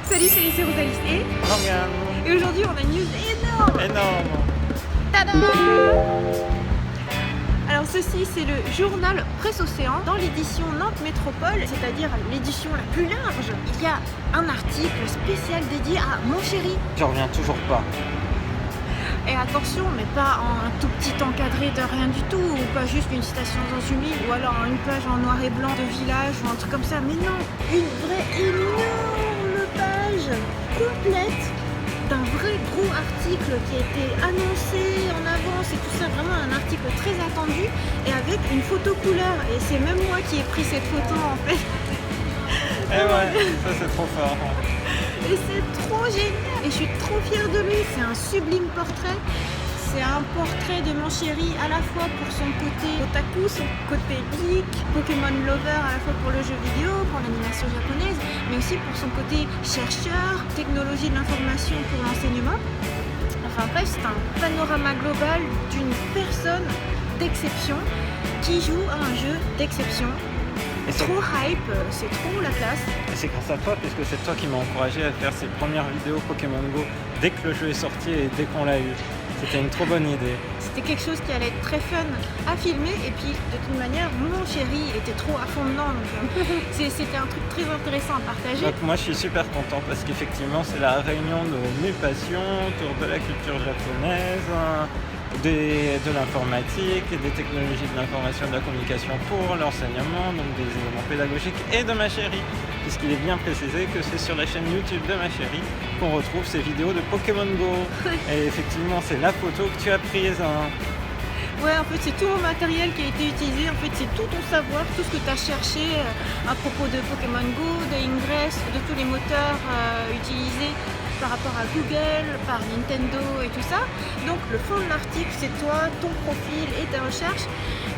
Salut, c'est Rosalie Morgane. et aujourd'hui on a une news énorme. Énorme. Tada! Alors ceci c'est le journal Presse Océan dans l'édition Nantes Métropole, c'est-à-dire l'édition la plus large. Il y a un article spécial dédié à Mon Chéri. J'en reviens toujours pas. Et attention, mais pas en un tout petit encadré de rien du tout, ou pas juste une citation dans une livre, ou alors une page en noir et blanc de village, ou un truc comme ça. Mais non, une vraie énorme page complète d'un vrai gros article qui a été annoncé en avance et tout ça, vraiment un article très attendu, et avec une photo couleur. Et c'est même moi qui ai pris cette photo en fait. Eh ouais, ça c'est trop fort. Et c'est trop génial et je suis trop fière de lui, c'est un sublime portrait. C'est un portrait de Mon Chéri à la fois pour son côté otaku, son côté geek, Pokémon lover à la fois pour le jeu vidéo, pour l'animation japonaise, mais aussi pour son côté chercheur, technologie de l'information pour l'enseignement. Enfin bref, c'est un panorama global d'une personne d'exception qui joue à un jeu d'exception. Et c'est Trop hype, c'est trop la classe. grâce à toi, puisque c'est toi qui m'as encouragé à faire ces premières vidéos Pokémon Go dès que le jeu est sorti et dès qu'on l'a eu. C'était une trop bonne idée. C'était quelque chose qui allait être très fun à filmer et puis de toute manière Mon Chéri était trop à fond dedans, donc c'était un truc très intéressant à partager. Donc moi je suis super content parce qu'effectivement c'est la réunion de mes passions autour de la culture japonaise, de l'informatique et des technologies de l'information et de la communication pour l'enseignement, donc des éléments pédagogiques et de Ma Chérie, puisqu'il est bien précisé que c'est sur la chaîne YouTube de Ma Chérie qu'on retrouve ces vidéos de Pokémon Go. Et effectivement c'est la photo que tu as prise. Ouais, en fait c'est tout mon matériel qui a été utilisé, en fait c'est tout ton savoir, tout ce que tu as cherché à propos de Pokémon Go, de Ingress, de tous les moteurs utilisés par rapport à Google, par Nintendo et tout ça. Donc le fond de l'article c'est toi, ton profil et ta recherche,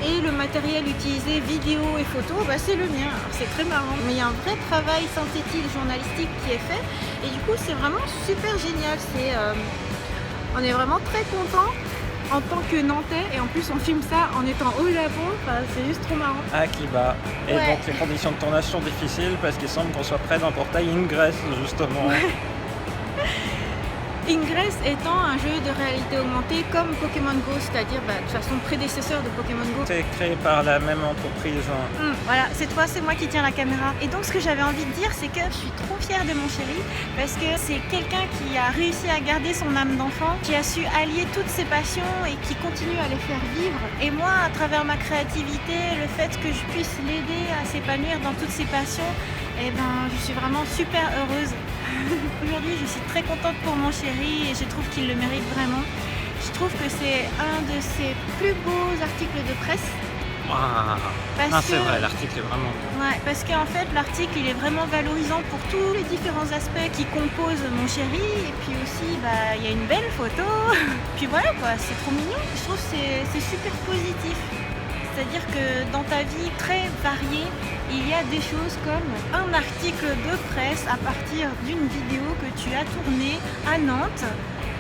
et le matériel utilisé, vidéo et photo, bah, c'est le mien. Alors c'est très marrant, mais il y a un vrai travail synthétique journalistique qui est fait, et du coup c'est vraiment super génial. On est vraiment très contents en tant que Nantais, et en plus on filme ça en étant au Japon, enfin, c'est juste trop marrant. À Akiba. Et Ouais. donc les conditions de tournage sont difficiles parce qu'il semble qu'on soit près d'un portail Ingress justement. Ingress étant un jeu de réalité augmentée comme Pokémon Go, c'est-à-dire de toute façon prédécesseur de Pokémon Go. C'est créé par la même entreprise. Voilà, c'est toi, c'est moi qui tiens la caméra. Et donc ce que j'avais envie de dire, c'est que je suis trop fière de Mon Chéri parce que c'est quelqu'un qui a réussi à garder son âme d'enfant, qui a su allier toutes ses passions et qui continue à les faire vivre. Et moi, à travers ma créativité, le fait que je puisse l'aider à s'épanouir dans toutes ses passions, eh ben, je suis vraiment super heureuse. Aujourd'hui, je suis très contente pour Mon Chéri et je trouve qu'il le mérite vraiment. Je trouve que c'est un de ses plus beaux articles de presse. Waouh. Parce Non, c'est que- vrai, l'article est vraiment beau. Ouais, parce qu'en fait, l'article, il est vraiment valorisant pour tous les différents aspects qui composent Mon Chéri. Et puis aussi, il y a une belle photo. Puis voilà, quoi, c'est trop mignon. Je trouve que c'est super positif. C'est-à-dire que dans ta vie très variée, il y a des choses comme un article de presse à partir d'une vidéo que tu as tournée à Nantes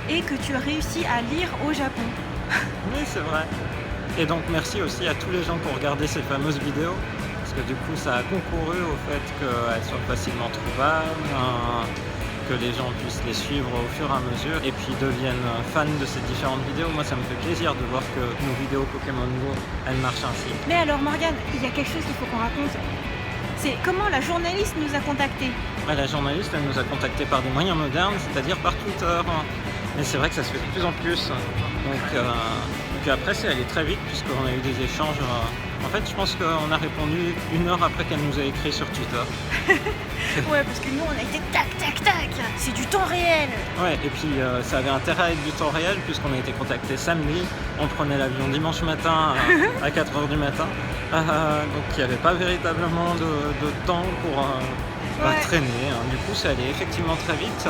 et que tu as réussi à lire au Japon. Oui, c'est vrai. Et donc merci aussi à tous les gens qui ont regardé ces fameuses vidéos, parce que du coup ça a concouru au fait qu'elles soient facilement trouvables, que les gens puissent les suivre au fur et à mesure et puis deviennent fans de ces différentes vidéos. Moi ça me fait plaisir de voir que nos vidéos Pokémon Go, elles marchent ainsi. Mais alors Morgane, il y a quelque chose qu'il faut qu'on raconte. C'est comment la journaliste nous a contactés. La journaliste, elle nous a contactés par des moyens modernes, c'est-à-dire par Twitter. Mais c'est vrai que ça se fait de plus en plus. Donc, puis après, c'est allé très vite puisqu'on a eu des échanges. En fait, je pense qu'on a répondu 1 heure après qu'elle nous a écrit sur Twitter. Ouais, parce que nous on a été tac tac tac, c'est du temps réel. Ouais, et puis ça avait intérêt à être du temps réel puisqu'on a été contacté samedi, on prenait l'avion dimanche matin à 4h du matin. Donc il n'y avait pas véritablement de temps pour Ouais. traîner. Du coup, ça allait effectivement très vite.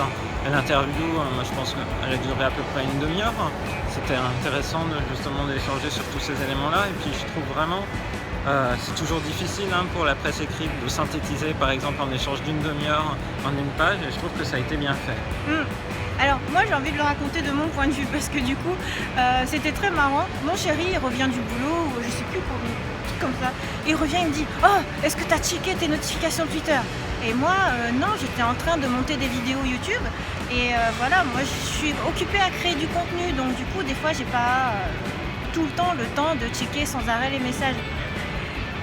L'interview, moi je pense qu'elle a duré à peu près une demi-heure. C'était intéressant justement d'échanger sur tous ces éléments-là. Et puis je trouve vraiment, c'est toujours difficile pour la presse écrite de synthétiser par exemple en échange d'une demi-heure en une page. Et je trouve que ça a été bien fait. Alors moi j'ai envie de le raconter de mon point de vue parce que du coup c'était très marrant. Mon chéri il revient du boulot, ou je sais plus pour un truc comme ça. Il revient, il me dit oh est-ce que tu as checké tes notifications Twitter? Et moi non, j'étais en train de monter des vidéos YouTube et voilà, moi je suis occupée à créer du contenu, donc du coup des fois j'ai pas tout le temps de checker sans arrêt les messages.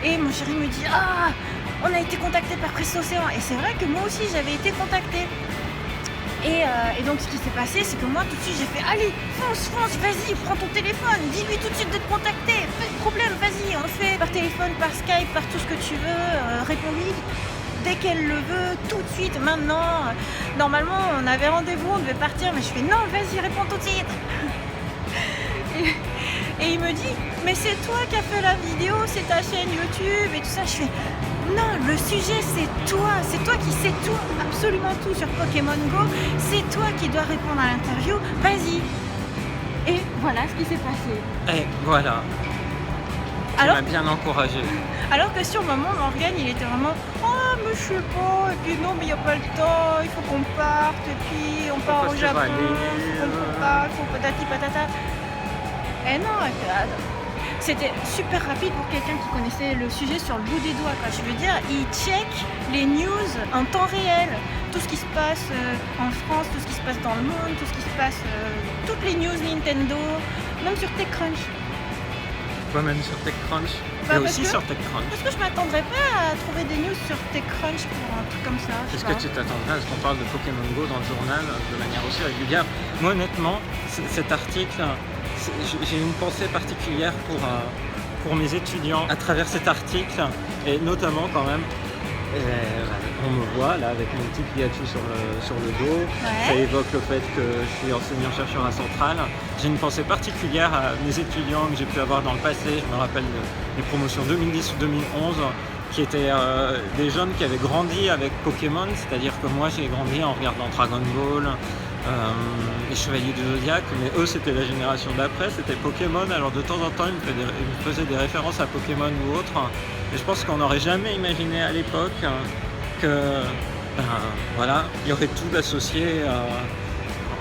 Et mon chéri me dit ah on a été contacté par Presse Océan, et c'est vrai que moi aussi j'avais été contactée. Et donc ce qui s'est passé, c'est que moi tout de suite j'ai fait allez, fonce, vas-y, prends ton téléphone, dis-lui tout de suite de te contacter, pas de problème, vas-y, on le fait par téléphone, par Skype, par tout ce que tu veux, réponds-lui dès qu'elle le veut, tout de suite, maintenant. Normalement on avait rendez-vous, on devait partir, mais je fais non, vas-y, réponds tout de suite. Et il me dit mais c'est toi qui as fait la vidéo, c'est ta chaîne YouTube et tout ça. Je fais non, le sujet c'est toi qui sais tout, absolument tout sur Pokémon Go, c'est toi qui dois répondre à l'interview, vas-y. Et voilà ce qui s'est passé. Et voilà. Tu m'as bien encouragé. Alors que sur le moment, Morgan il était vraiment oh mais je sais pas, et puis non mais il n'y a pas le temps, il faut qu'on parte, et puis on part au Japon, il faut patati patata. Et non, c'était super rapide pour quelqu'un qui connaissait le sujet sur le bout des doigts, quoi. Je veux dire, il check les news en temps réel, tout ce qui se passe en France, tout ce qui se passe dans le monde, tout ce qui se passe, toutes les news Nintendo, même sur TechCrunch. Toi même sur TechCrunch, et aussi sur TechCrunch. Parce que je m'attendrais pas à trouver des news sur TechCrunch pour un truc comme ça. Est-ce que tu t'attendrais à ce qu'on parle de Pokémon Go dans le journal de manière aussi régulière? Moi honnêtement, cet article, j'ai une pensée particulière pour mes étudiants à travers cet article, et notamment quand même, on me voit là avec mon petit Pikachu sur le dos, ouais. Ça évoque le fait que je suis enseignant-chercheur à Centrale. J'ai une pensée particulière à mes étudiants que j'ai pu avoir dans le passé. Je me rappelle des promotions 2010 ou 2011 qui étaient des jeunes qui avaient grandi avec Pokémon, c'est-à-dire que moi j'ai grandi en regardant Dragon Ball, les Chevaliers du Zodiaque, mais eux c'était la génération d'après, c'était Pokémon. Alors de temps en temps ils me faisaient des références à Pokémon ou autre, et je pense qu'on n'aurait jamais imaginé à l'époque que voilà, il y aurait tout d'associé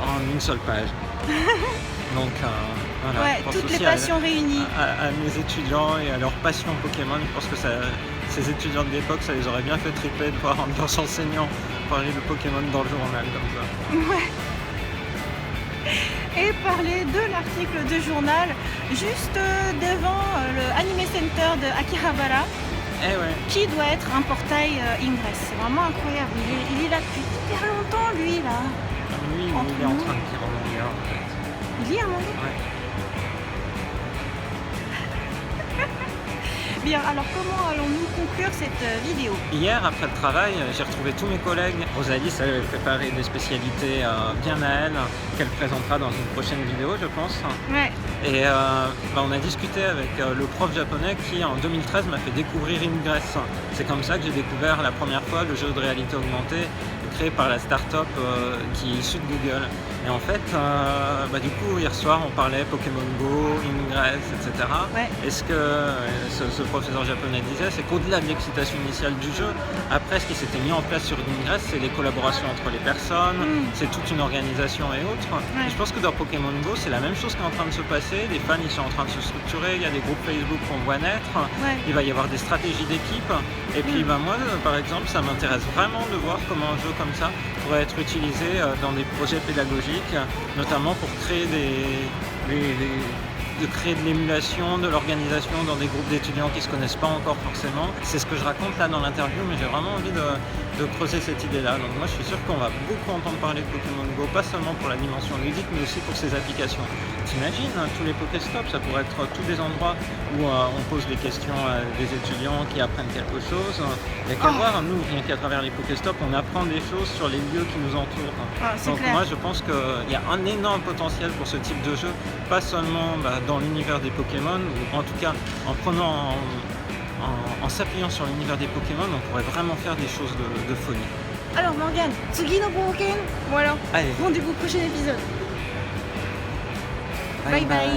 en une seule page. Donc voilà, ouais, toutes les passions réunies. À mes étudiants et à leur passion Pokémon, je pense que ces étudiants de l'époque, ça les aurait bien fait triper de voir leurs enseignants parler de Pokémon dans le journal comme ça. Ouais. Et parler de l'article de journal juste devant le Anime Center de Akihabara, qui doit être un portail Ingress. C'est vraiment incroyable. Il est là depuis hyper longtemps, lui, là. Lui, il est en train de lire un manga, en fait. Il lit un manga? Ouais. Bien, alors comment allons-nous conclure cette vidéo? Hier, après le travail, j'ai retrouvé tous mes collègues. Rosalie, elle avait préparé des spécialités bien à elle, qu'elle présentera dans une prochaine vidéo, je pense. Ouais. Et on a discuté avec le prof japonais qui, en 2013, m'a fait découvrir Ingress. C'est comme ça que j'ai découvert la première fois le jeu de réalité augmentée créé par la start-up qui est issue de Google. Et en fait, du coup, hier soir, on parlait Pokémon Go, Ingress, etc. Ouais. Et ce que ce professeur japonais disait, c'est qu'au-delà de l'excitation initiale du jeu, après, ce qui s'était mis en place sur Ingress, c'est les collaborations entre les personnes, c'est toute une organisation et autres. Ouais. Et je pense que dans Pokémon Go, c'est la même chose qui est en train de se passer. Les fans, ils sont en train de se structurer, il y a des groupes Facebook qu'on voit naître, il va y avoir des stratégies d'équipe. Et puis, moi, par exemple, ça m'intéresse vraiment de voir comment un jeu comme ça pourrait être utilisé dans des projets pédagogiques, notamment pour créer de créer de l'émulation, de l'organisation dans des groupes d'étudiants qui ne se connaissent pas encore forcément. C'est ce que je raconte là dans l'interview, mais j'ai vraiment envie de creuser cette idée-là. Donc moi je suis sûr qu'on va beaucoup entendre parler de Pokémon Go, pas seulement pour la dimension ludique, mais aussi pour ses applications. T'imagines, tous les Pokéstops, ça pourrait être tous des endroits où on pose des questions à des étudiants qui apprennent quelque chose. Il n'y a qu'à voir, nous, rien qu'à travers les Pokéstops, on apprend des choses sur les lieux qui nous entourent. Donc clair. Moi je pense qu'il y a un énorme potentiel pour ce type de jeu, pas seulement dans l'univers des Pokémon, ou en tout cas en s'appuyant sur l'univers des Pokémon, on pourrait vraiment faire des choses de folie. Alors Morgane, Tsugi no Boken, voilà. Allez. Rendez-vous au prochain épisode. Bye bye.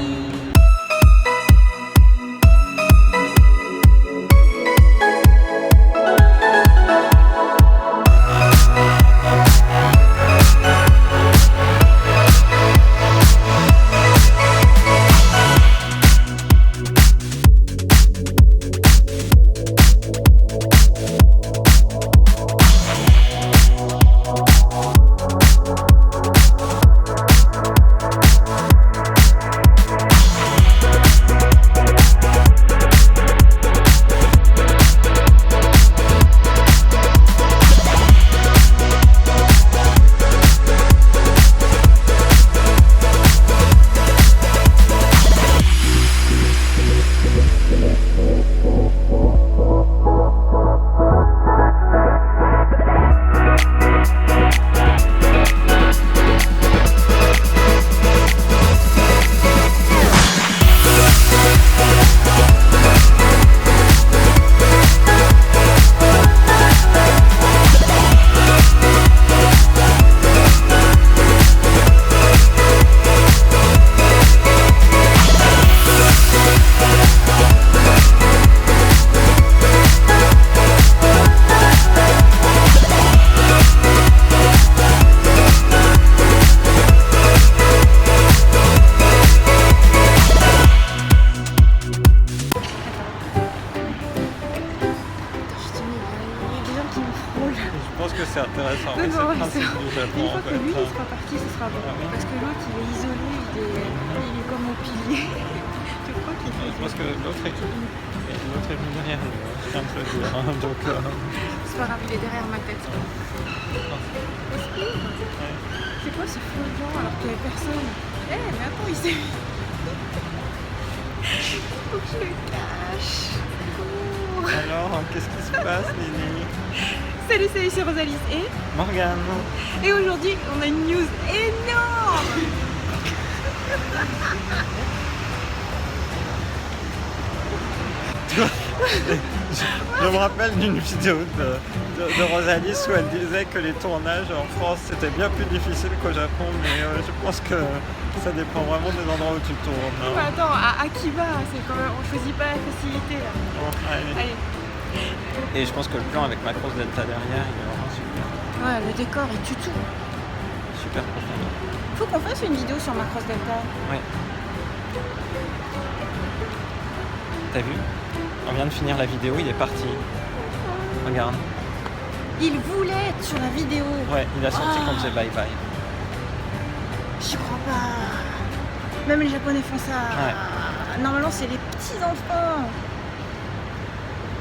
principe du Japon Une en fois que fait. lui il sera parti, ce sera bon. Ah oui. Parce que l'autre il est isolé, il est comme au pilier. Je crois qu'il Je fait pense que l'autre est venu derrière nous, je viens de le dire. Hein, donc, C'est pas grave, il est derrière ma tête. Au secours. ouais. C'est quoi ce faux vent alors qu'il n'y avait personne? Eh mais attends, il s'est... Faut que je le cache. Cours. Alors, qu'est-ce qui se passe, Lily? Salut, c'est Rosalie. Morgane. Et aujourd'hui, on a une news énorme. Je me rappelle d'une vidéo de Rosalie où elle disait que les tournages en France c'était bien plus difficile qu'au Japon, mais je pense que ça dépend vraiment des endroits où tu tournes. Mais attends, à Akiba, c'est quand même... on choisit pas la facilité là. Bon, allez. Allez. Et je pense que le plan avec Macross Delta derrière, il est vraiment super. Ouais, le décor, il tue tout. Super profond. Faut qu'on fasse une vidéo sur Macross Delta. Ouais. T'as vu? On vient de finir la vidéo, il est parti. Regarde. Il voulait être sur la vidéo. Ouais, il a senti qu'on faisait bye bye. J'y crois pas. Même les Japonais font ça. Ouais. Normalement, c'est les petits enfants